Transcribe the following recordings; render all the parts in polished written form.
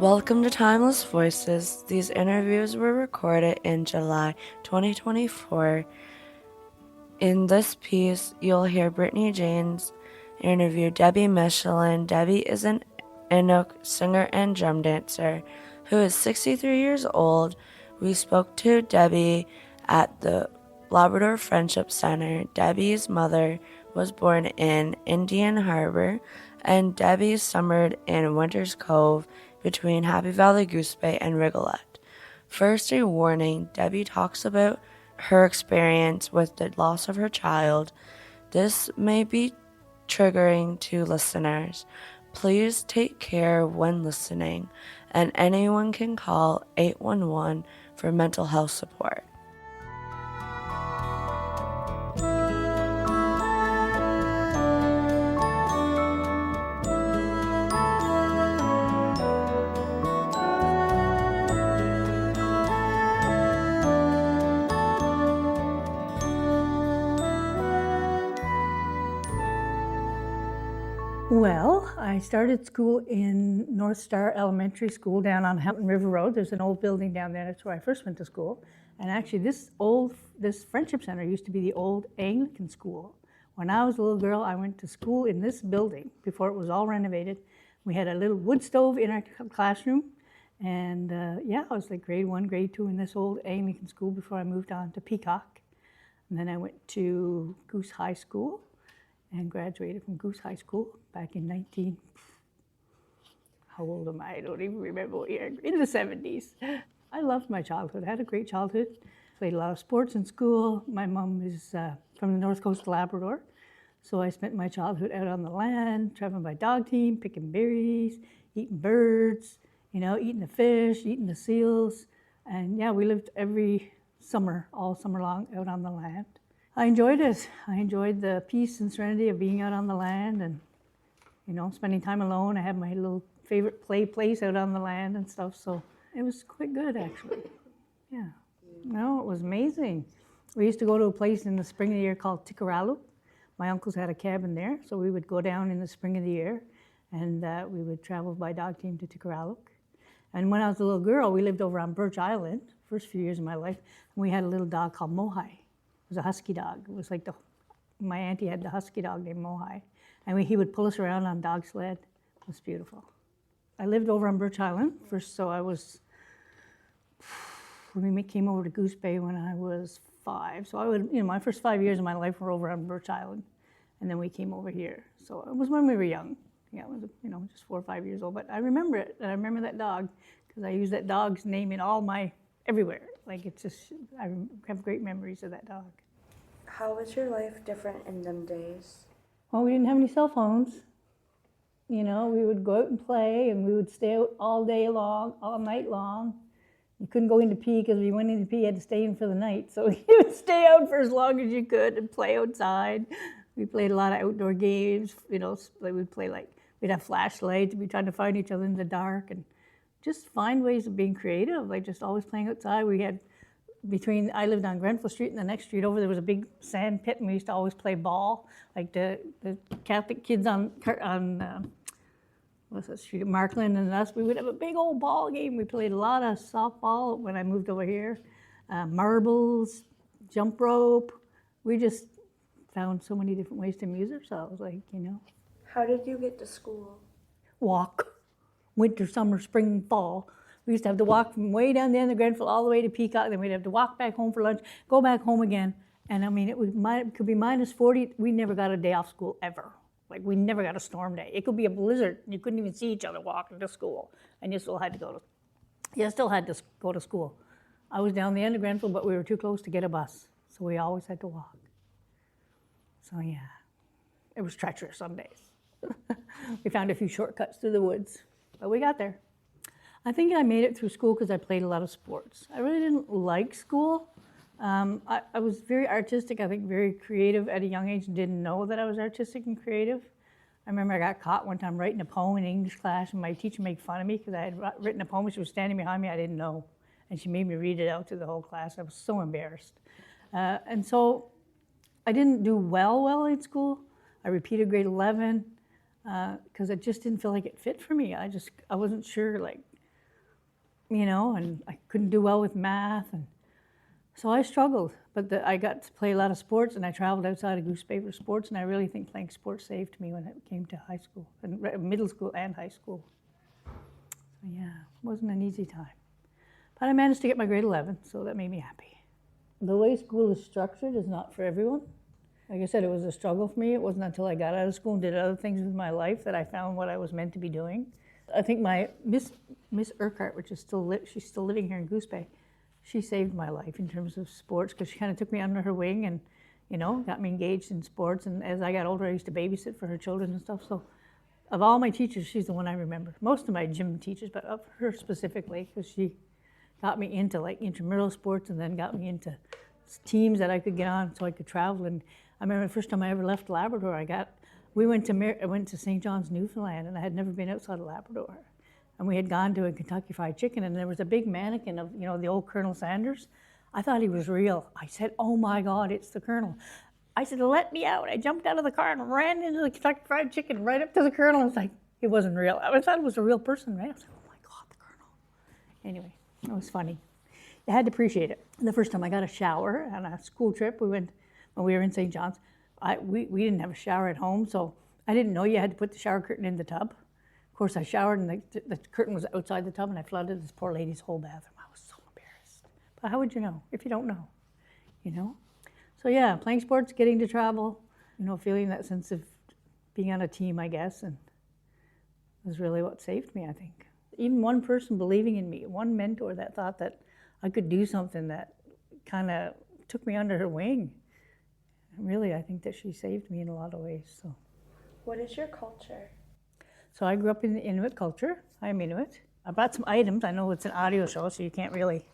Welcome to Timeless Voices. These interviews were recorded in July 2024. In this piece, you'll hear Brittany Janes interview Debbie Michelin. Debbie is an Inuk singer and drum dancer who is 63 years old. We spoke to Debbie at the Labrador Friendship Center. Debbie's mother was born in Indian Harbor, and Debbie summered in Winters Cove between Happy Valley Goose Bay and Rigolette. First, a warning: Debbie talks about her experience with the loss of her child. This may be triggering to listeners. Please take care when listening, and anyone can call 811 for mental health support. Well, I started school in North Star Elementary School down on Hampton River Road. There's an old building down there. That's where I first went to school. And actually, this Friendship Center used to be the old Anglican school. When I was a little girl, I went to school in this building before it was all renovated. We had a little wood stove in our classroom. And I was like grade 1, grade 2 in this old Anglican school before I moved on to Peacock. And then I went to Goose High School and graduated from Goose High School back in how old am I? I don't even remember what year, in the 70s. I loved my childhood. I had a great childhood. Played a lot of sports in school. My mom is from the North Coast of Labrador, so I spent my childhood out on the land, traveling by dog team, picking berries, eating birds, eating the fish, eating the seals. And yeah, we lived every summer, all summer long, out on the land. I enjoyed it. I enjoyed the peace and serenity of being out on the land and, spending time alone. I had my little favorite play place out on the land and stuff, so it was quite good, actually. Yeah. No, it was amazing. We used to go to a place in the spring of the year called Tikaraluk. My uncles had a cabin there, so we would go down in the spring of the year, and we would travel by dog team to Tikaraluk. And when I was a little girl, we lived over on Birch Island, first few years of my life, and we had a little dog called Mohai. It was a husky dog. It was like my auntie had the husky dog named Mohai. And he would pull us around on dog sled. It was beautiful. I lived over on Birch Island first, so we came over to Goose Bay when I was 5. So my first 5 years of my life were over on Birch Island. And then we came over here. So it was when we were young. Yeah, it was, just 4 or 5 years old. But I remember it. And I remember that dog because I used that dog's name in everywhere. Like I have great memories of that dog. How was your life different in them days? Well, we didn't have any cell phones. We would go out and play, and we would stay out all day long, all night long. You couldn't go into pee because if you went into pee, you had to stay in for the night. So you would stay out for as long as you could and play outside. We played a lot of outdoor games. We'd have flashlights. We'd be trying to find each other in the dark and just find ways of being creative, like just always playing outside. I lived on Grenfell Street, and the next street over there was a big sand pit, and we used to always play ball. Like the Catholic kids on what's that street, Markland, and us, we would have a big old ball game. We played a lot of softball when I moved over here, marbles, jump rope. We just found so many different ways to amuse ourselves, How did you get to school? Walk. Winter, summer, spring, fall. We used to have to walk from way down the end of Grenfell all the way to Peacock, then we'd have to walk back home for lunch, go back home again. And it could be minus 40. We never got a day off school ever. Like, we never got a storm day. It could be a blizzard, and you couldn't even see each other walking to school, and you still had to go to school. I was down the end of Grenfell, but we were too close to get a bus, so we always had to walk. So yeah, it was treacherous some days. We found a few shortcuts through the woods, but we got there. I think I made it through school because I played a lot of sports. I really didn't like school. I was very artistic, I think very creative at a young age, and didn't know that I was artistic and creative. I remember I got caught one time writing a poem in English class, and my teacher made fun of me because I had written a poem. She was standing behind me, I didn't know, and she made me read it out to the whole class. I was so embarrassed. And so I didn't do well in school. I repeated grade 11 because it just didn't feel like it fit for me. I wasn't sure, and I couldn't do well with math. And so I struggled. But I got to play a lot of sports, and I traveled outside of Goose Bay for sports, and I really think playing sports saved me when it came to high school, and middle school and high school. So yeah, it wasn't an easy time. But I managed to get my grade 11, so that made me happy. The way school is structured is not for everyone. Like I said, it was a struggle for me. It wasn't until I got out of school and did other things with my life that I found what I was meant to be doing. I think my Miss Urquhart, which is she's still living here in Goose Bay, she saved my life in terms of sports, because she kind of took me under her wing and, got me engaged in sports. And as I got older, I used to babysit for her children and stuff. So of all my teachers, she's the one I remember. Most of my gym teachers, but of her specifically, because she got me into like intramural sports and then got me into teams that I could get on so I could travel. And I remember the first time I ever left Labrador, I went to St. John's, Newfoundland, and I had never been outside of Labrador. And we had gone to a Kentucky Fried Chicken, and there was a big mannequin of, the old Colonel Sanders. I thought he was real. I said, "Oh my God, it's the Colonel." I said, "Let me out." I jumped out of the car and ran into the Kentucky Fried Chicken right up to the Colonel. I was like, it wasn't real. I thought it was a real person, right? I was like, "Oh my God, the Colonel." Anyway, it was funny. You had to appreciate it. The first time I got a shower on a school trip, when we were in St. John's, we didn't have a shower at home, so I didn't know you had to put the shower curtain in the tub. Of course, I showered, and the curtain was outside the tub, and I flooded this poor lady's whole bathroom. I was so embarrassed. But how would you know if you don't know? So yeah, playing sports, getting to travel, feeling that sense of being on a team, I guess, and was really what saved me, I think. Even one person believing in me, one mentor that thought that I could do something, that kind of took me under her wing. Really, I think that she saved me in a lot of ways. So, What is your culture? So I grew up in the Inuit culture. I'm Inuit. I brought some items. I know it's an audio show, so you can't really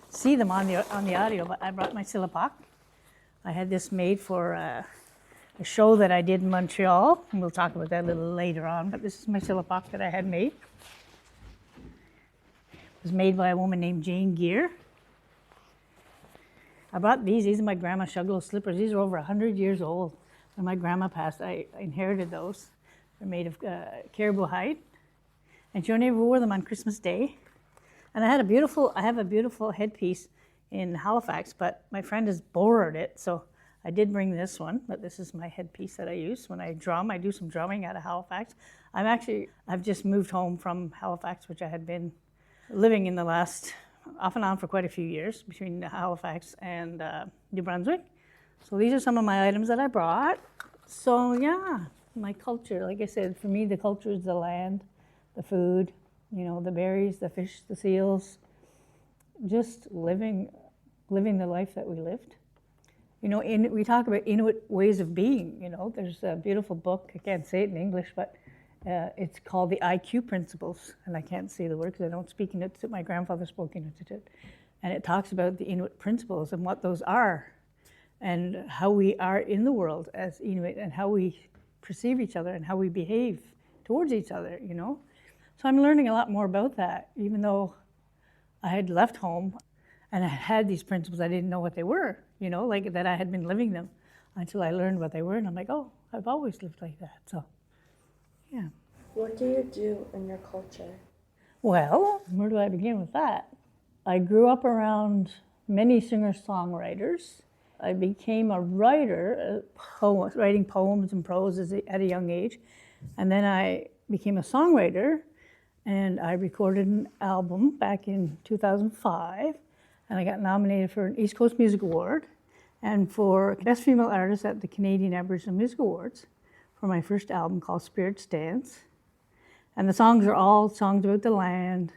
see them on the audio, but I brought my sillipak. I had this made for a show that I did in Montreal, and we'll talk about that a little later on, but this is my sillipak that I had made. It was made by a woman named Jane Gear. I brought these. These are my grandma Shuglow slippers. These are over 100 years old. When my grandma passed, I inherited those. They're made of caribou hide. And she only wore them on Christmas Day. And I have a beautiful headpiece in Halifax, but my friend has borrowed it, so I did bring this one, but this is my headpiece that I use when I drum. I do some drumming out of Halifax. I've just moved home from Halifax, which I had been living in the last, off and on for quite a few years, between Halifax and New Brunswick. So these are some of my items that I brought. So yeah, my culture, like I said, for me the culture is the land, the food, the berries, the fish, the seals, just living the life that we lived. We talk about Inuit ways of being, there's a beautiful book, I can't say it in English, but it's called the IQ Principles, and I can't say the word because I don't speak Inuit. My grandfather spoke Inuit, and it talks about the Inuit principles and what those are, and how we are in the world as Inuit, and how we perceive each other, and how we behave towards each other. So I'm learning a lot more about that, even though I had left home and I had these principles. I didn't know what they were, like that I had been living them until I learned what they were, and I'm like, oh, I've always lived like that. So. Yeah. What do you do in your culture? Well, where do I begin with that? I grew up around many singer-songwriters. I became a writer, writing poems and prose at a young age. And then I became a songwriter, and I recorded an album back in 2005, and I got nominated for an East Coast Music Award and for Best Female Artist at the Canadian Aboriginal Music Awards for my first album called Spirits Dance. And the songs are all songs about the land,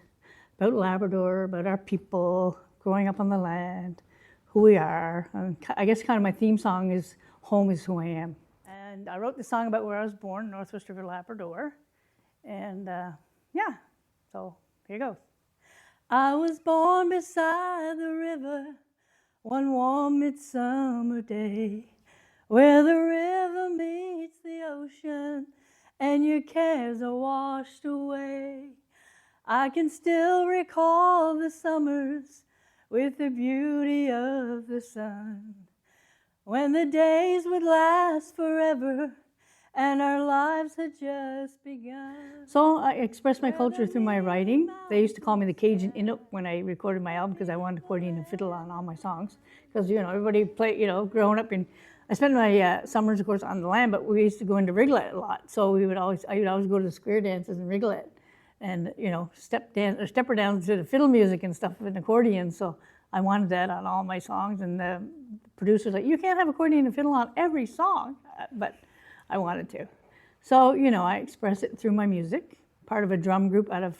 about Labrador, about our people, growing up on the land, who we are. And I guess kind of my theme song is Home is Who I Am. And I wrote the song about where I was born, Northwest River, Labrador. And yeah, so here goes. I was born beside the river one warm midsummer day, where the river meets the ocean and your cares are washed away. I can still recall the summers with the beauty of the sun, when the days would last forever and our lives had just begun. So I express my culture through my writing. They used to call me the Cajun Inuit when I recorded my album because I wanted accordion and fiddle on all my songs. Because, everybody play, growing up I spent my summers, of course, on the land, but we used to go into Rigolette a lot. So I would always go to the square dances in Rigolette and, stepper down to the fiddle music and stuff with an accordion. So I wanted that on all my songs. And the producer's like, you can't have accordion and fiddle on every song. But I wanted to. So, I express it through my music. Part of a drum group out of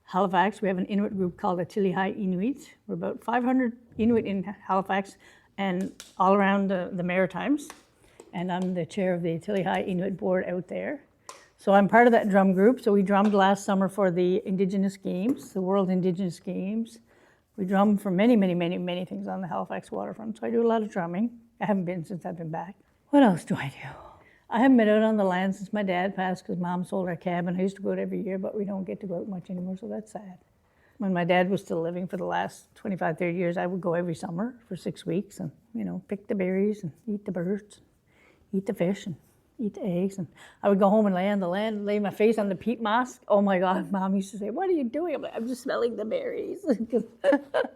Halifax. We have an Inuit group called the Tillihai Inuit. We're about 500 Inuit in Halifax and all around the Maritimes. And I'm the chair of the Tillihai Inuit board out there. So I'm part of that drum group. So we drummed last summer for the Indigenous Games, the World Indigenous Games. We drummed for many, many, many, many things on the Halifax waterfront. So I do a lot of drumming. I haven't been since I've been back. What else do I do? I haven't been out on the land since my dad passed because Mom sold our cabin. I used to go out every year, but we don't get to go out much anymore, so that's sad. When my dad was still living for the last 25, 30 years, I would go every summer for 6 weeks and, pick the berries and eat the birds, eat the fish and eat the eggs. And I would go home and lay on the land and lay my face on the peat moss. Oh my God, Mom used to say, what are you doing? I'm like, I'm just smelling the berries.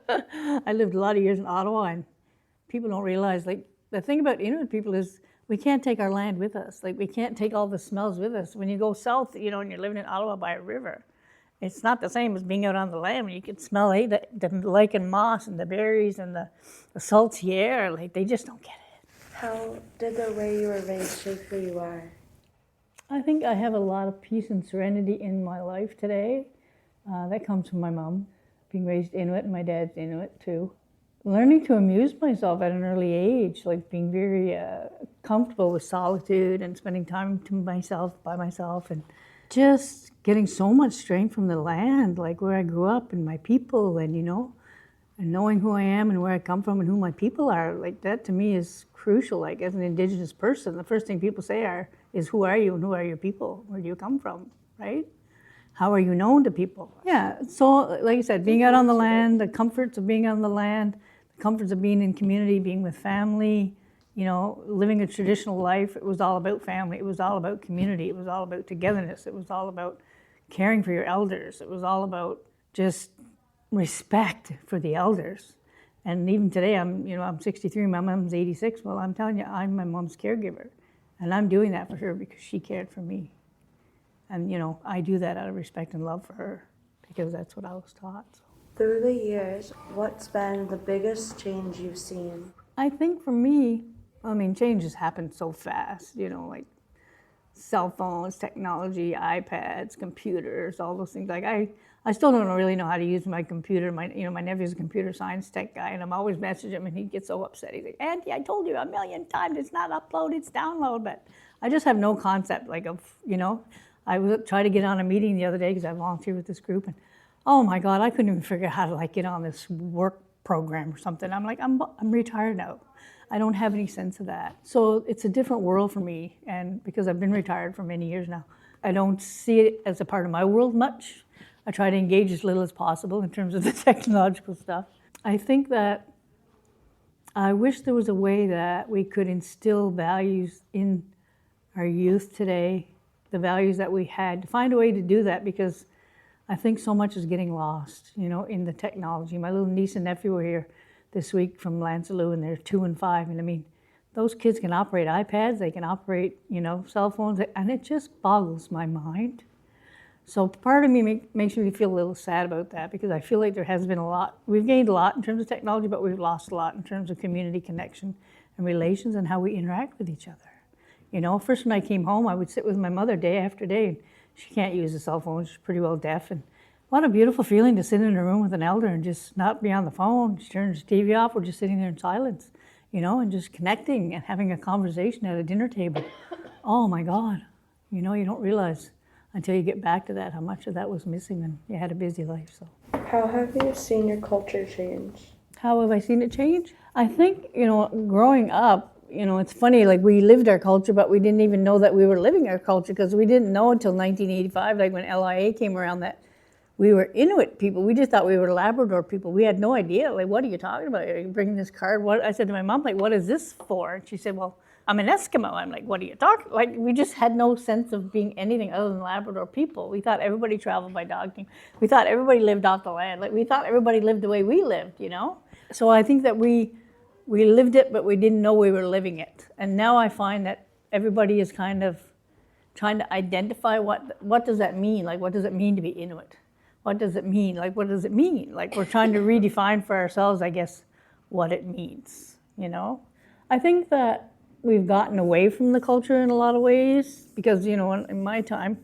I lived a lot of years in Ottawa, and people don't realize, the thing about Inuit people is we can't take our land with us. We can't take all the smells with us. When you go south, and you're living in Ottawa by a river, it's not the same as being out on the land when you can smell the lichen moss and the berries and the salty air. They just don't get it. How did the way you were raised shape who you are? I think I have a lot of peace and serenity in my life today. That comes from my mom, being raised Inuit, and my dad's Inuit too. Learning to amuse myself at an early age, being very comfortable with solitude and spending time by myself, and just getting so much strength from the land, where I grew up and my people, and and knowing who I am and where I come from and who my people are. That to me is crucial. As an Indigenous person, the first thing people say is who are you and who are your people? Where do you come from, right? How are you known to people? Yeah, so like I said, being out on the land, the comforts of being on the land, the comforts of being in community, being with family, living a traditional life. It was all about family. It was all about community. It was all about togetherness. It was all about caring for your elders. It was all about just respect for the elders. And even today, I'm 63, my mom's 86. Well, I'm telling you, I'm my mom's caregiver. And I'm doing that for her because she cared for me. And, I do that out of respect and love for her because that's what I was taught. So. Through the years, what's been the biggest change you've seen? I think for me, change has happened so fast, cell phones, technology, iPads, computers, all those things. I still don't really know how to use my computer. My nephew's a computer science tech guy, and I'm always messaging him, and he gets so upset. He's like, Auntie, I told you a million times, it's not upload, it's download. But I just have no concept, I was trying to get on a meeting the other day because I volunteer with this group, and oh my God, I couldn't even figure out how to get on this work program or something. I'm like, I'm retired now. I don't have any sense of that. So it's a different world for me, and because I've been retired for many years now, I don't see it as a part of my world much. I try to engage as little as possible in terms of the technological stuff. I think that I wish there was a way that we could instill values in our youth today, the values that we had, to find a way to do that, because I think so much is getting lost, in the technology. My little niece and nephew were here this week from Lancelot, and they're 2 and 5. And those kids can operate iPads, they can operate, cell phones, and it just boggles my mind. So part of me makes me feel a little sad about that, because I feel like there has been a lot. We've gained a lot in terms of technology, but we've lost a lot in terms of community connection and relations and how we interact with each other. First when I came home, I would sit with my mother day after day, and she can't use a cell phone. She's pretty well deaf. And what a beautiful feeling to sit in a room with an elder and just not be on the phone. She turns the TV off. We're just sitting there in silence, and just connecting and having a conversation at a dinner table. Oh my God. You don't realize until you get back to that how much of that was missing when you had a busy life. So, how have you seen your culture change? How have I seen it change? I think, growing up, it's funny, we lived our culture, but we didn't even know that we were living our culture, because we didn't know until 1985, when LIA came around, that we were Inuit people. We just thought we were Labrador people. We had no idea, what are you talking about? Are you bringing this card? I said to my mom, what is this for? And she said, well, I'm an Eskimo. I'm like, what are you talking? Like, we just had no sense of being anything other than Labrador people. We thought everybody traveled by dog team. We thought everybody lived off the land. Like, we thought everybody lived the way we lived, you know? So I think that we lived it, but we didn't know we were living it. And now I find that everybody is kind of trying to identify what does that mean? Like, what does it mean to be Inuit? What does it mean? Like, what does it mean? Like, we're trying to redefine for ourselves, I guess, what it means, you know? I think that we've gotten away from the culture in a lot of ways because, you know, in my time,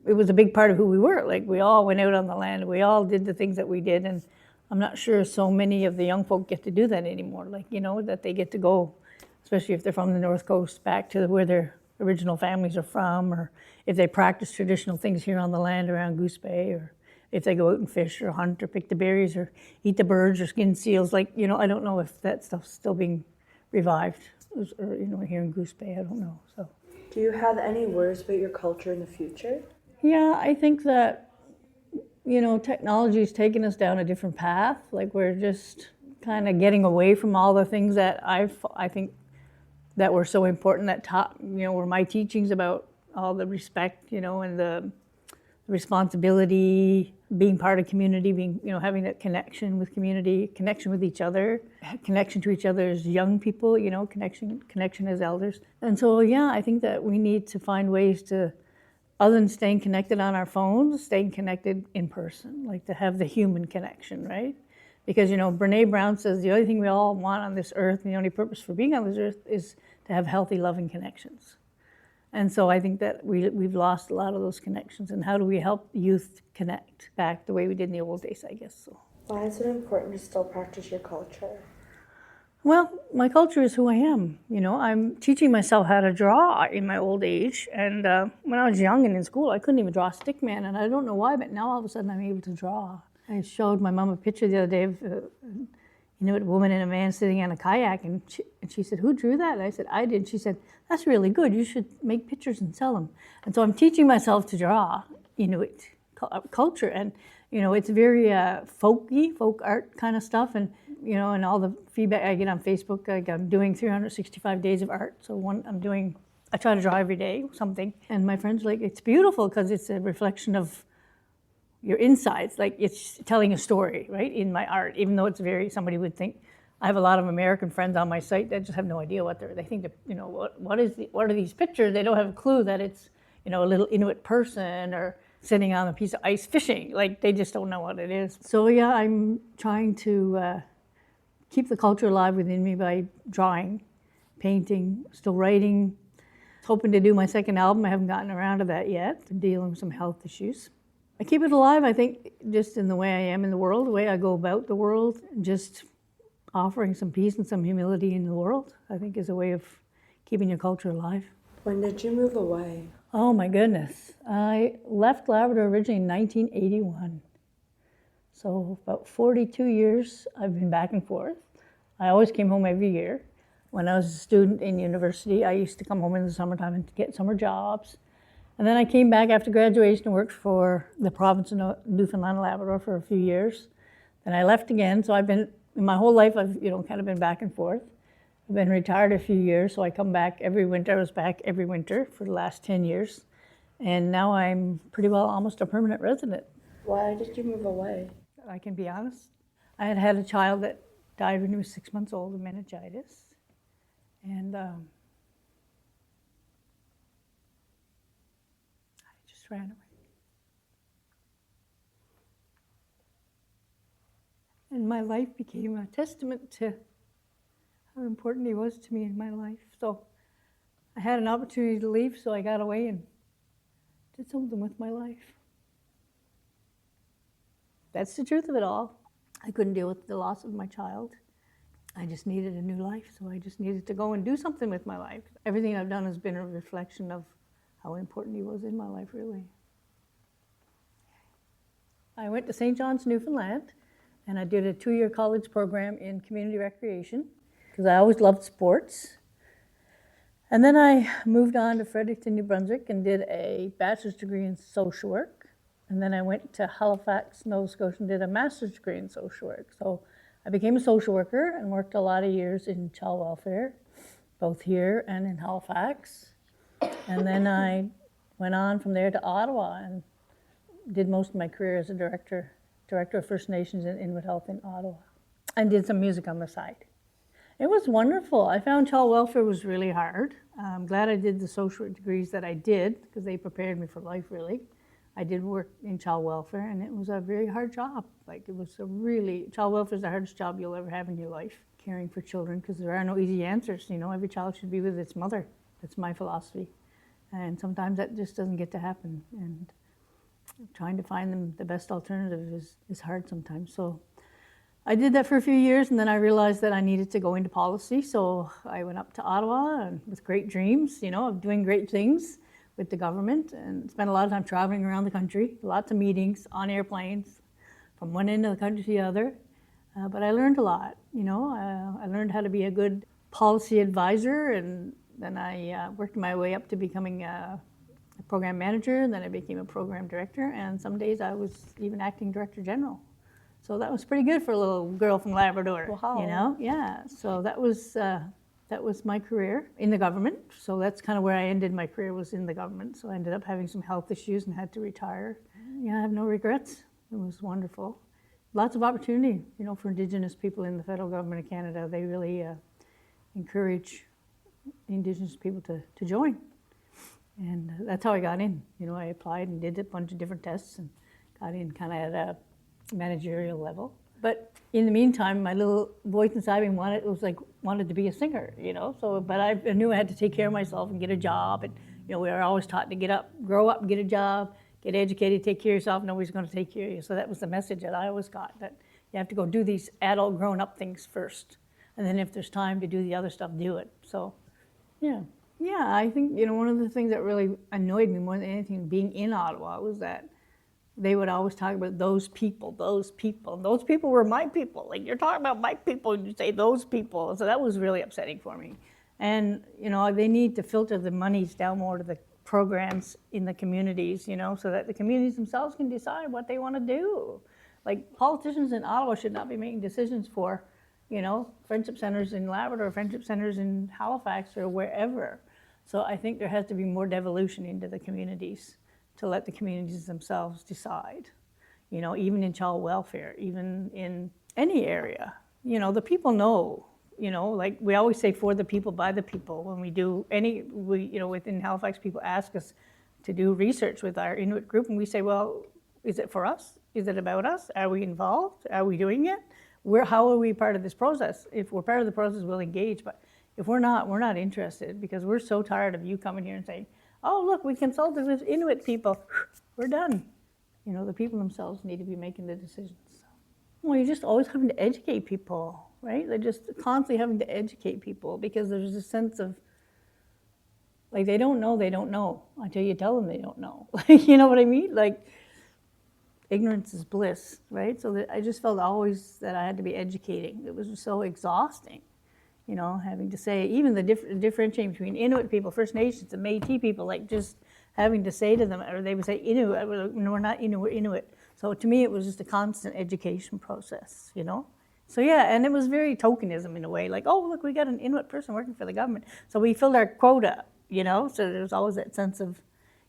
it was a big part of who we were. Like, we all went out on the land. We all did the things that we did. And I'm not sure so many of the young folk get to do that anymore. Like, you know, that they get to go, especially if they're from the North Coast, back to where their original families are from, or if they practice traditional things here on the land around Goose Bay, or if they go out and fish or hunt or pick the berries or eat the birds or skin seals. Like, you know, I don't know if that stuff's still being revived, or, you know, here in Goose Bay, I don't know. So, Do you have any words about your culture in the future? yeah, I think that, you know, technology's taken us down a different path. Like, we're just kind of getting away from all the things that I think that were so important, that taught, you know, were my teachings about all the respect, you know, and the responsibility, being part of community, being, you know, having that connection with community, connection with each other, connection to each other as young people, you know, connection as elders. And so, yeah, I think that we need to find ways to, other than staying connected on our phones, staying connected in person, like to have the human connection, right? Because, you know, Brene Brown says the only thing we all want on this earth and the only purpose for being on this earth is to have healthy, loving connections. And so I think that we've lost a lot of those connections. And how do we help youth connect back the way we did in the old days, I guess. So. Why is it important to still practice your culture? Well, my culture is who I am. You know, I'm teaching myself how to draw in my old age. And when I was young and in school, I couldn't even draw a stick man. And I don't know why, but now all of a sudden I'm able to draw. I showed my mom a picture the other day of you know, a woman and a man sitting on a kayak, and she said, "Who drew that?" And I said, "I did." She said, "That's really good. You should make pictures and sell them." And so I'm teaching myself to draw Inuit culture, and you know, it's very folk art kind of stuff, and you know, and all the feedback I get on Facebook. Like, I'm doing 365 days of art, so I try to draw every day something, and my friends are like, "It's beautiful because it's a reflection of your insides, like it's telling a story, right, in my art, even though it's somebody would think." I have a lot of American friends on my site that just have no idea what they think, that, you know, what are these pictures? They don't have a clue that it's, you know, a little Inuit person or sitting on a piece of ice fishing. Like, they just don't know what it is. So yeah, I'm trying to keep the culture alive within me by drawing, painting, still writing. Hoping to do my second album. I haven't gotten around to that yet. I'm dealing with some health issues. I keep it alive, I think, just in the way I am in the world, the way I go about the world, just offering some peace and some humility in the world, I think, is a way of keeping your culture alive. When did you move away? Oh my goodness. I left Labrador originally in 1981. So about 42 years I've been back and forth. I always came home every year. When I was a student in university, I used to come home in the summertime and get summer jobs. And then I came back after graduation and worked for the province of Newfoundland and Labrador for a few years. Then I left again, so I've been, in my whole life, I've, you know, kind of been back and forth. I've been retired a few years, so I come back every winter. I was back every winter for the last 10 years. And now I'm pretty well almost a permanent resident. Why did you move away? I can be honest. I had had a child that died when he was 6 months old of meningitis. And I just ran away. And my life became a testament to how important he was to me in my life. So I had an opportunity to leave, so I got away and did something with my life. That's the truth of it all. I couldn't deal with the loss of my child. I just needed a new life, so I just needed to go and do something with my life. Everything I've done has been a reflection of how important he was in my life, really. I went to St. John's, Newfoundland, and I did a 2-year college program in community recreation, because I always loved sports. And then I moved on to Fredericton, New Brunswick, and did a bachelor's degree in social work. And then I went to Halifax, Nova Scotia, and did a master's degree in social work. So I became a social worker and worked a lot of years in child welfare. both here and in Halifax. And then I went on from there to Ottawa and did most of my career as a director of First Nations and Inuit Health in Ottawa, and did some music on the side. It was wonderful. I found child welfare was really hard. I'm glad I did the social work degrees that I did, because they prepared me for life, really. I did work in child welfare, and it was a very hard job. Like, it was child welfare is the hardest job you'll ever have in your life, caring for children, because there are no easy answers. You know, every child should be with its mother. That's my philosophy. And sometimes that just doesn't get to happen. And trying to find them the best alternative is hard sometimes. So I did that for a few years, and then I realized that I needed to go into policy. So I went up to Ottawa and with great dreams, you know, of doing great things with the government, and spent a lot of time traveling around the country, lots of meetings on airplanes from one end of the country to the other. But I learned a lot, you know. I learned how to be a good policy advisor, and then I worked my way up to becoming a program manager, and then I became a program director, and some days I was even acting director general. So that was pretty good for a little girl from Labrador. Wow. You know, yeah. So that was my career in the government. So that's kind of where I ended my career, was in the government. So I ended up having some health issues and had to retire. Yeah, I have no regrets. It was wonderful. Lots of opportunity, you know, for Indigenous people in the federal government of Canada. They really encourage Indigenous people to join. And that's how I got in. You know, I applied and did a bunch of different tests and got in kind of at a managerial level. But in the meantime, my little voice inside me wanted to be a singer, you know. So, but I knew I had to take care of myself and get a job. And, you know, we were always taught to grow up, get a job, get educated, take care of yourself. Nobody's going to take care of you. So that was the message that I always got, that you have to go do these adult, grown-up things first. And then if there's time to do the other stuff, do it. So, yeah. Yeah, I think, you know, one of the things that really annoyed me more than anything being in Ottawa was that they would always talk about those people. And those people were my people. Like, you're talking about my people and you say those people. So that was really upsetting for me. And, you know, they need to filter the monies down more to the programs in the communities, you know, so that the communities themselves can decide what they want to do. Like, politicians in Ottawa should not be making decisions for, you know, friendship centers in Labrador, friendship centers in Halifax, or wherever. So I think there has to be more devolution into the communities to let the communities themselves decide, you know, even in child welfare, even in any area. You know, the people know, you know, like we always say, for the people, by the people. When we do you know, within Halifax, people ask us to do research with our Inuit group, and we say, well, is it for us? Is it about us? Are we involved? Are we doing it? How are we part of this process? If we're part of the process, we'll engage, but if we're not interested, because we're so tired of you coming here and saying, oh, look, we consulted with Inuit people. We're done. You know, the people themselves need to be making the decisions. Well, you're just always having to educate people, right? They're just constantly having to educate people, because there's a sense of, like, they don't know until you tell them they don't know. You know what I mean? Like, ignorance is bliss, right? So I just felt always that I had to be educating. It was so exhausting. You know, having to say, even the differentiating between Inuit people, First Nations, and Métis people, like just having to say to them, or they would say Inuit, no, we're not Inuit, we're Inuit. So to me, it was just a constant education process, you know? So yeah, and it was very tokenism in a way, like, oh, look, we got an Inuit person working for the government. So we filled our quota, you know? So there was always that sense of,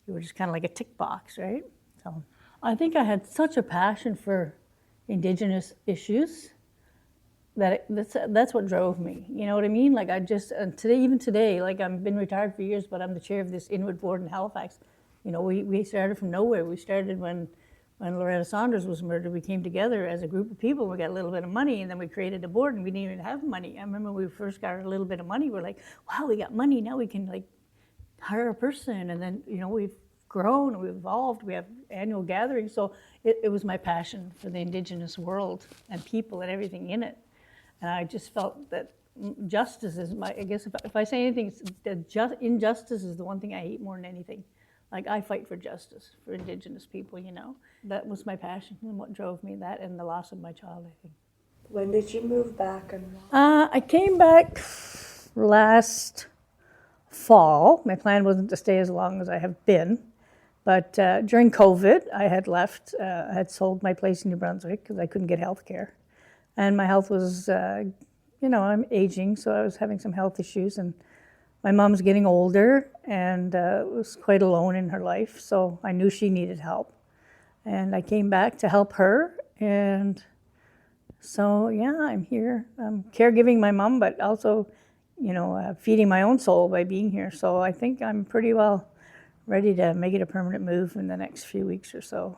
you were just kind of like a tick box, right? So I think I had such a passion for Indigenous issues that's what drove me. You know what I mean? Like, I just, even today, like, I've been retired for years, but I'm the chair of this Inuit board in Halifax. You know, we started from nowhere. We started when Loretta Saunders was murdered. We came together as a group of people. We got a little bit of money, and then we created a board, and we didn't even have money. I remember when we first got a little bit of money, we're like, wow, we got money. Now we can, like, hire a person. And then, you know, we've grown, we've evolved, we have annual gatherings. So it was my passion for the Indigenous world and people and everything in it. And I just felt that justice is I guess if I say anything, injustice is the one thing I hate more than anything. Like, I fight for justice for Indigenous people, you know. That was my passion and what drove me, that and the loss of my child, I think. When did you move back and why? I came back last fall. My plan wasn't to stay as long as I have been. But during COVID, I had left, I had sold my place in New Brunswick because I couldn't get health care. And my health was, you know, I'm aging, so I was having some health issues. And my mom's getting older and was quite alone in her life, so I knew she needed help. And I came back to help her, and so yeah, I'm here. I'm caregiving my mom, but also, feeding my own soul by being here. So I think I'm pretty well ready to make it a permanent move in the next few weeks or so.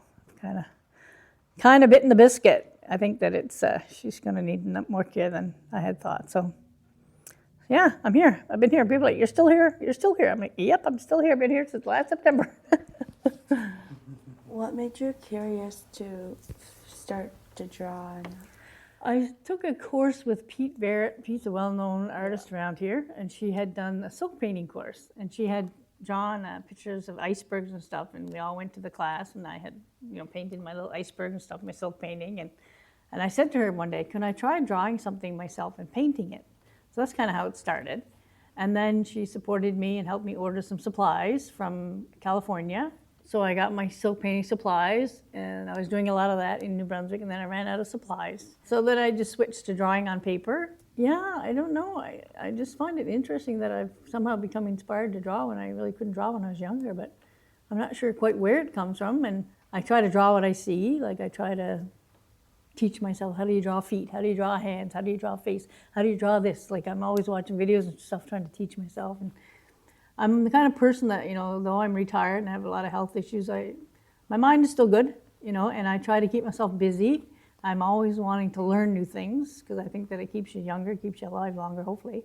Kind of bitten the biscuit. I think that it's she's going to need more care than I had thought. So yeah, I'm here. I've been here. People are like, you're still here? You're still here? I'm like, yep, I'm still here. I've been here since last September. What made you curious to start to draw? I took a course with Pete Barrett. Pete's a well-known artist around here, and she had done a silk painting course, and she had drawn pictures of icebergs and stuff, and we all went to the class, and I had, painted my little iceberg and stuff, my silk painting, and I said to her one day, can I try drawing something myself and painting it? So that's kind of how it started. And then she supported me and helped me order some supplies from California. So I got my silk painting supplies, and I was doing a lot of that in New Brunswick, and then I ran out of supplies. So then I just switched to drawing on paper. Yeah, I don't know. I just find it interesting that I've somehow become inspired to draw when I really couldn't draw when I was younger, but I'm not sure quite where it comes from. And I try to draw what I see. Like I try to teach myself, how do you draw feet? How do you draw hands? How do you draw a face? How do you draw this? Like I'm always watching videos and stuff trying to teach myself. And I'm the kind of person that, though I'm retired and I have a lot of health issues, my mind is still good, and I try to keep myself busy. I'm always wanting to learn new things because I think that it keeps you younger, keeps you alive longer, hopefully.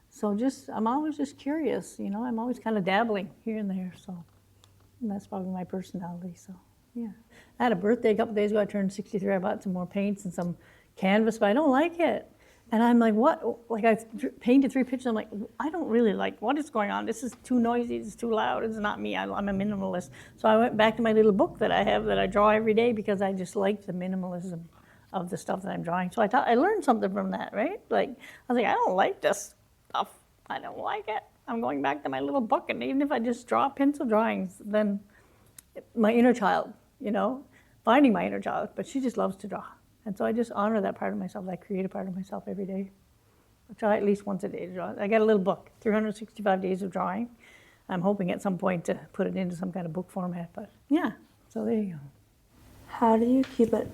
So I'm always just curious, I'm always kind of dabbling here and there. So and that's probably my personality. So yeah. I had a birthday a couple days ago. I turned 63. I bought some more paints and some canvas, but I don't like it. And I'm like, what? Like I painted 3 pictures. I'm like, I don't really like, what is going on? This is too noisy. This is too loud. It's not me. I'm a minimalist. So I went back to my little book that I have that I draw every day because I just like the minimalism of the stuff that I'm drawing. So I thought I learned something from that, right? Like I was like, I don't like this stuff. I don't like it. I'm going back to my little book, and even if I just draw pencil drawings, then my inner child, finding my inner child. But she just loves to draw. And so I just honor that part of myself, that creative part of myself every day. I try at least once a day to draw. I got a little book, 365 Days of Drawing. I'm hoping at some point to put it into some kind of book format, but yeah, so there you go. How do you keep it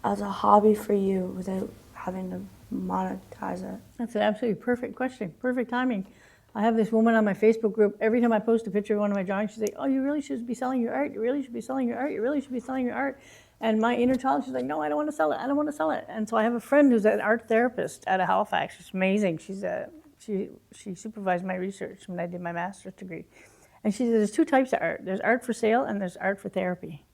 as a hobby for you without having to monetize it? That's an absolutely perfect question, perfect timing. I have this woman on my Facebook group. Every time I post a picture of one of my drawings, she's like, oh, you really should be selling your art. You really should be selling your art. You really should be selling your art. And my inner child, she's like, no, I don't want to sell it. I don't want to sell it. And so I have a friend who's an art therapist out of Halifax. She's amazing. She supervised my research when I did my master's degree. And she said there's 2 types of art. There's art for sale and there's art for therapy.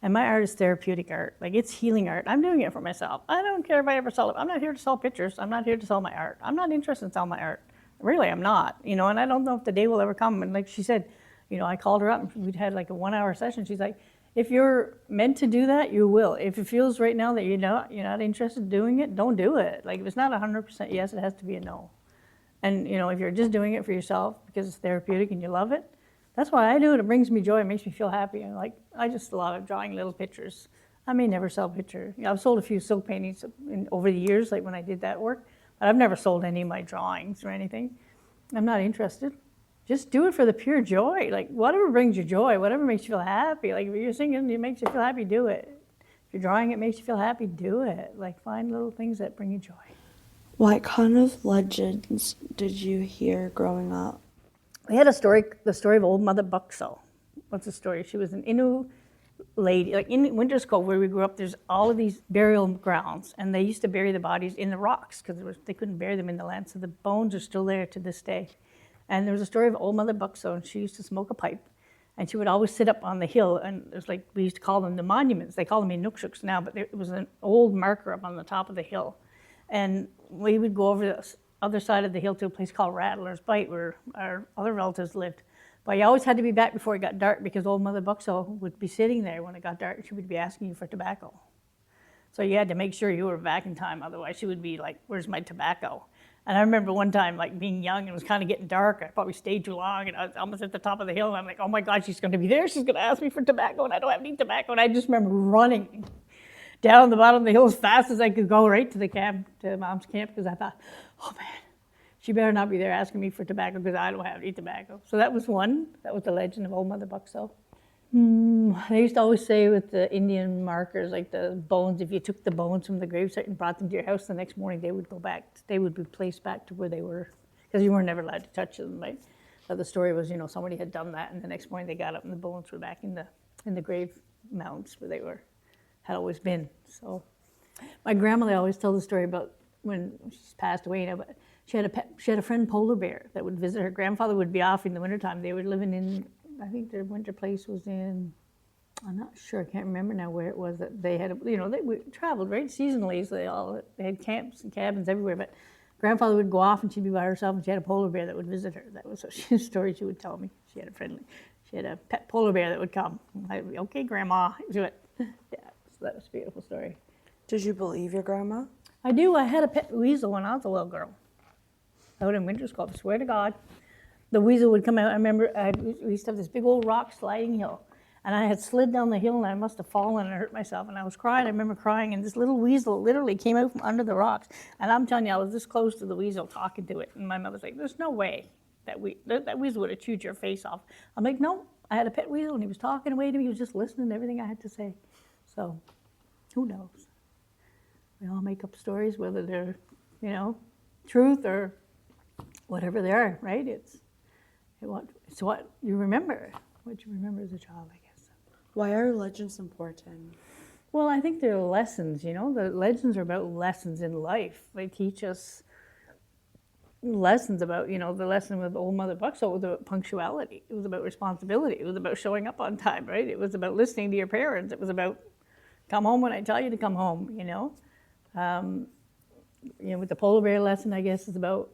And my art is therapeutic art. Like it's healing art. I'm doing it for myself. I don't care if I ever sell it. I'm not here to sell pictures. I'm not here to sell my art. I'm not interested in selling my art. Really, I'm not. And I don't know if the day will ever come. And like she said, I called her up and we'd had like a 1-hour session. She's like, if you're meant to do that, you will. If it feels right now that you're not interested in doing it, don't do it. Like if it's not 100% yes, it has to be a no. And if you're just doing it for yourself because it's therapeutic and you love it, that's why I do it. It brings me joy. It makes me feel happy. And I just love drawing little pictures. I may never sell pictures. I've sold a few silk paintings over the years, like when I did that work, but I've never sold any of my drawings or anything. I'm not interested. Just do it for the pure joy. Like whatever brings you joy, whatever makes you feel happy. Like if you're singing, it makes you feel happy, do it. If you're drawing, it makes you feel happy, do it. Like find little things that bring you joy. What kind of legends did you hear growing up? We had the story of old Mother Buckso. What's the story? She was an Innu lady. Like in Winters Cove where we grew up, there's all of these burial grounds, and they used to bury the bodies in the rocks because they couldn't bury them in the land, so the bones are still there to this day. And there was a story of old Mother Buckso, and she used to smoke a pipe, and she would always sit up on the hill, and there's like, we used to call them the monuments. They call them Inukshuks now, but it was an old marker up on the top of the hill. And we would go over the other side of the hill to a place called Rattler's Bite, where our other relatives lived. But you always had to be back before it got dark because old Mother Buckso would be sitting there when it got dark. She would be asking you for tobacco. So you had to make sure you were back in time, otherwise she would be like, where's my tobacco? And I remember one time, like being young, and it was kind of getting dark. I probably stayed too long, and I was almost at the top of the hill. And I'm like, oh my God, she's going to be there. She's going to ask me for tobacco, and I don't have any tobacco. And I just remember running down the bottom of the hill as fast as I could go right to the camp, to Mom's camp, because I thought, oh man, she better not be there asking me for tobacco because I don't have any tobacco. So that was one. That was the legend of Old Mother Buckso. They used to always say with the Indian markers, like the bones, if you took the bones from the gravesite and brought them to your house the next morning, they would go back, they would be placed back to where they were, because you were never allowed to touch them, right? So the story was, somebody had done that, and the next morning they got up and the bones were back in the grave mounds where they had always been. So my grandmother always told the story about when she's passed away, but she had a friend polar bear that would visit her. Grandfather would be off in the wintertime. They were living in, I think their winter place was in, I'm not sure, I can't remember now where it was that they had, they traveled, right, seasonally, so they had camps and cabins everywhere, but grandfather would go off and she'd be by herself and she had a polar bear that would visit her. That was a story she would tell me. She had a pet polar bear that would come. I'd be, okay, Grandma, do it. Yeah, so that was a beautiful story. Did you believe your grandma? I do. I had a pet weasel when I was a little girl. Out in winter school, I swear to God. The weasel would come out. I remember we used to have this big old rock sliding hill. And I had slid down the hill and I must have fallen and hurt myself. And I was crying. I remember crying. And this little weasel literally came out from under the rocks. And I'm telling you, I was this close to the weasel talking to it. And my mother's like, there's no way that weasel would have chewed your face off. I'm like, no, I had a pet weasel and he was talking away to me. He was just listening to everything I had to say. So who knows? We all make up stories, whether they're, truth or whatever they are, right? It's what you remember, as a child, I guess. Why are legends important? Well, I think they're lessons, The legends are about lessons in life. They teach us lessons about, the lesson with Old Mother Buckso was about punctuality. It was about responsibility. It was about showing up on time, right? It was about listening to your parents. It was about come home when I tell you to come home, with the polar bear lesson, I guess, is about,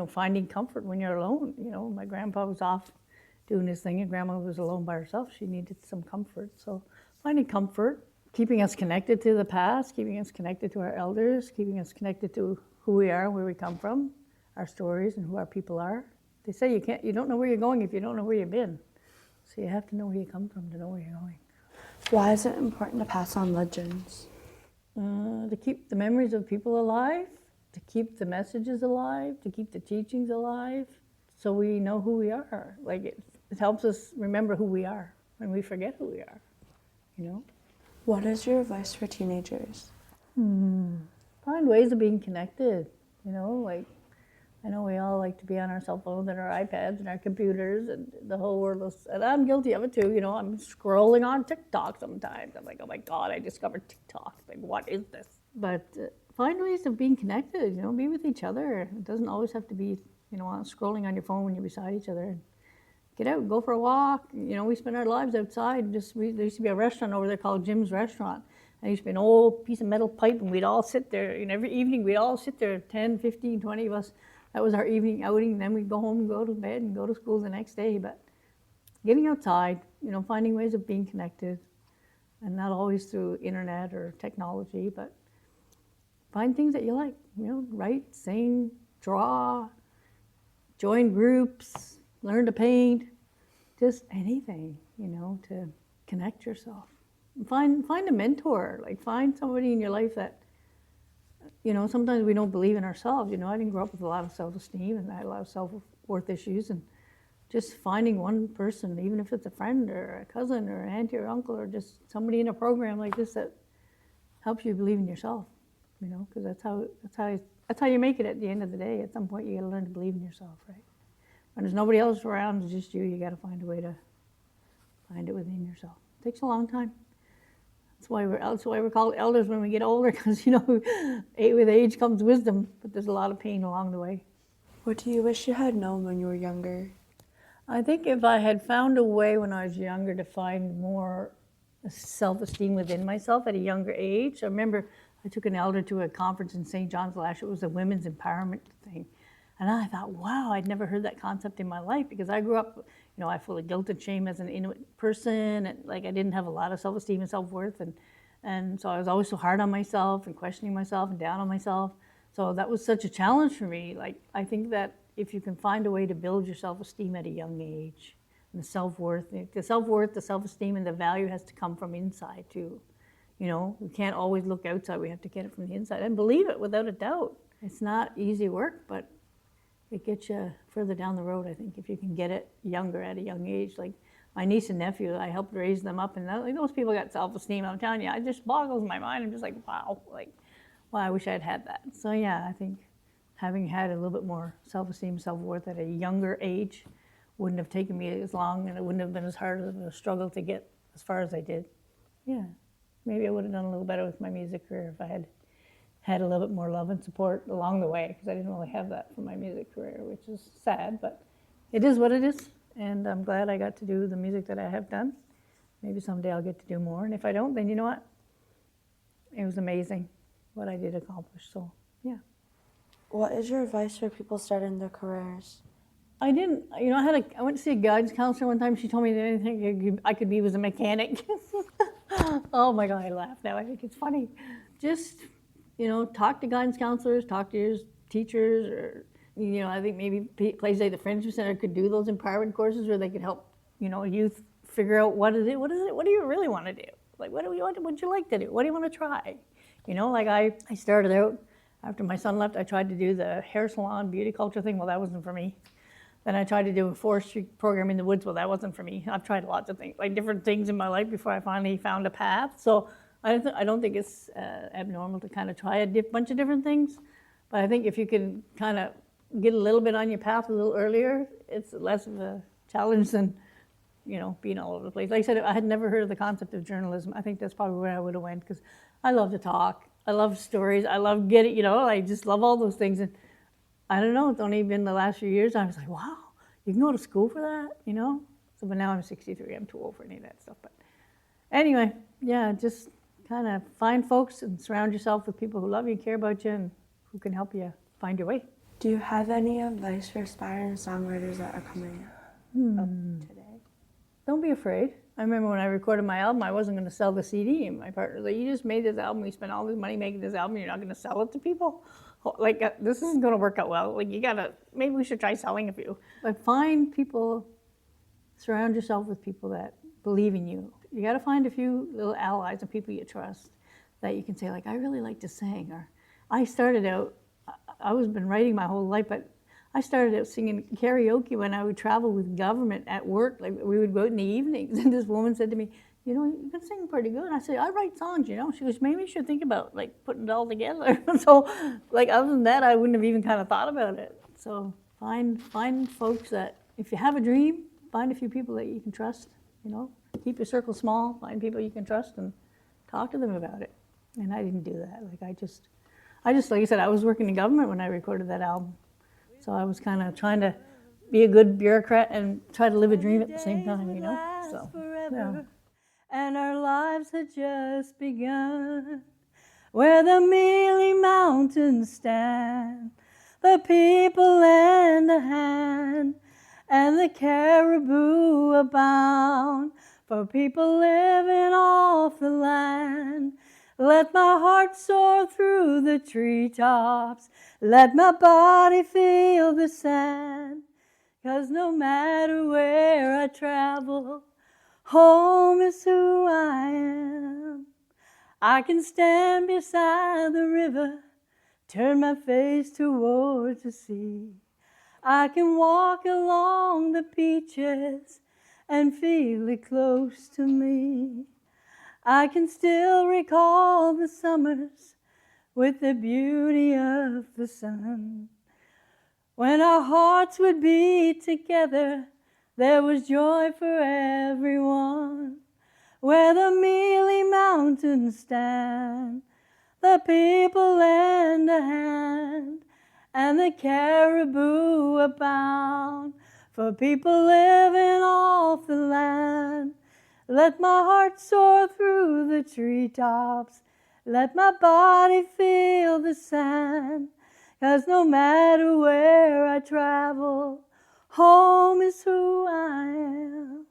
finding comfort when you're alone. My grandpa was off doing his thing and grandma was alone by herself. She needed some comfort. So finding comfort, keeping us connected to the past, keeping us connected to our elders, keeping us connected to who we are, where we come from, our stories and who our people are. They say you don't know where you're going if you don't know where you've been. So you have to know where you come from to know where you're going. Why is it important to pass on legends? To keep the memories of people alive, to keep the messages alive, to keep the teachings alive, so we know who we are. Like it helps us remember who we are when we forget who we are, What is your advice for teenagers? Find ways of being connected, like I know we all like to be on our cell phones and our iPads and our computers and the whole world and I'm guilty of it too, I'm scrolling on TikTok sometimes. I'm like, oh my God, I discovered TikTok. Like, what is this? But find ways of being connected, be with each other. It doesn't always have to be, scrolling on your phone when you're beside each other. Get out, go for a walk. We spend our lives outside. There used to be a restaurant over there called Jim's Restaurant. And there used to be an old piece of metal pipe and we'd all sit there. And every evening we'd all sit there, 10, 15, 20 of us. That was our evening outing. And then we'd go home and go to bed and go to school the next day. But getting outside, finding ways of being connected. And not always through internet or technology, but find things that you like, write, sing, draw, join groups, learn to paint, just anything, to connect yourself. Find a mentor, like find somebody in your life that, sometimes we don't believe in ourselves. I didn't grow up with a lot of self-esteem and I had a lot of self-worth issues, and just finding one person, even if it's a friend or a cousin or an auntie or uncle or just somebody in a program like this that helps you believe in yourself, because that's how you make it at the end of the day. At some point, you got to learn to believe in yourself, right? When there's nobody else around, it's just you. You got to find a way to find it within yourself. It takes a long time. That's why we're called elders when we get older, because with age comes wisdom, but there's a lot of pain along the way. What do you wish you had known when you were younger? I think if I had found a way when I was younger to find more self-esteem within myself at a younger age. I remember I took an elder to a conference in St. John's last year. It was a women's empowerment thing. And I thought, wow, I'd never heard that concept in my life, because I grew up, I full of guilt and shame as an Inuit person, and I didn't have a lot of self-esteem and self-worth, and so I was always so hard on myself and questioning myself and down on myself. So that was such a challenge for me. I think that if you can find a way to build your self-esteem at a young age, and the self-worth, the self-esteem and the value has to come from inside too. We can't always look outside, we have to get it from the inside and believe it without a doubt. It's not easy work, but it gets you further down the road, I think, if you can get it younger at a young age. Like my niece and nephew, I helped raise them up, and like, those people got self-esteem. I'm telling you, it just boggles my mind. I'm just like, wow, like, wow, I wish I had that. So yeah, I think having had a little bit more self-esteem, self-worth at a younger age wouldn't have taken me as long, and it wouldn't have been as hard of a struggle to get as far as I did. Yeah, maybe I would have done a little better with my music career if I had a little bit more love and support along the way, because I didn't really have that for my music career, which is sad, but it is what it is, and I'm glad I got to do the music that I have done. Maybe someday I'll get to do more, and if I don't, then you know what? It was amazing what I did accomplish, so yeah. What is your advice for people starting their careers? I didn't, I went to see a guidance counselor one time. She told me that anything I could be was a mechanic. Oh my God, I laugh now. I think it's funny. Just, talk to guidance counselors, talk to your teachers, or, I think maybe places like the Friendship Center could do those empowerment courses where they could help, youth figure out what do you really want to do? Like, what would you like to do? What do you want to try? Like I started out, after my son left, I tried to do the hair salon, beauty culture thing. Well, that wasn't for me. Then I tried to do a forestry program in the woods. Well, that wasn't for me. I've tried lots of things, like different things in my life before I finally found a path. So I don't think it's abnormal to kind of try a bunch of different things. But I think if you can kind of get a little bit on your path a little earlier, it's less of a challenge than, being all over the place. Like I said, I had never heard of the concept of journalism. I think that's probably where I would have went, because I love to talk. I love stories. I love getting, I just love all those things. And I don't know, it's only been the last few years, I was like, wow, you can go to school for that, So, but now I'm 63, I'm too old for any of that stuff. But anyway, yeah, just kind of find folks and surround yourself with people who love you, care about you, and who can help you find your way. Do you have any advice for aspiring songwriters that are coming up today? Don't be afraid. I remember when I recorded my album, I wasn't going to sell the CD, and my partner was like, you just made this album, we spent all this money making this album, you're not going to sell it to people? Like, this isn't going to work out well. Like, maybe we should try selling a few. But find people, surround yourself with people that believe in you. You got to find a few little allies and people you trust that you can say, like, I really like to sing. Or I started out, I was been writing my whole life, but I started out singing karaoke when I would travel with government at work. Like, we would go out in the evenings, and this woman said to me, you can sing pretty good. I said, I write songs, She goes, maybe you should think about, like, putting it all together. So, like, other than that, I wouldn't have even kind of thought about it. So find folks that, if you have a dream, find a few people that you can trust, Keep your circle small, find people you can trust, and talk to them about it. And I didn't do that. Like, I just, like I said, I was working in government when I recorded that album. So I was kind of trying to be a good bureaucrat and try to live a dream at the same time, So, yeah. And our lives had just begun, where the Mealy Mountains stand, the people lend a hand, and the caribou abound, for people living off the land. Let my heart soar through the treetops, let my body feel the sand, 'cause no matter where I travel, home is who I am. I can stand beside the river, turn my face towards the sea. I can walk along the beaches and feel it close to me. I can still recall the summers with the beauty of the sun. When our hearts would be together, there was joy for everyone. Where the Mealy Mountains stand, the people lend a hand, and the caribou abound, for people living off the land. Let my heart soar through the treetops, let my body feel the sand, 'cause no matter where I travel, home is who I am.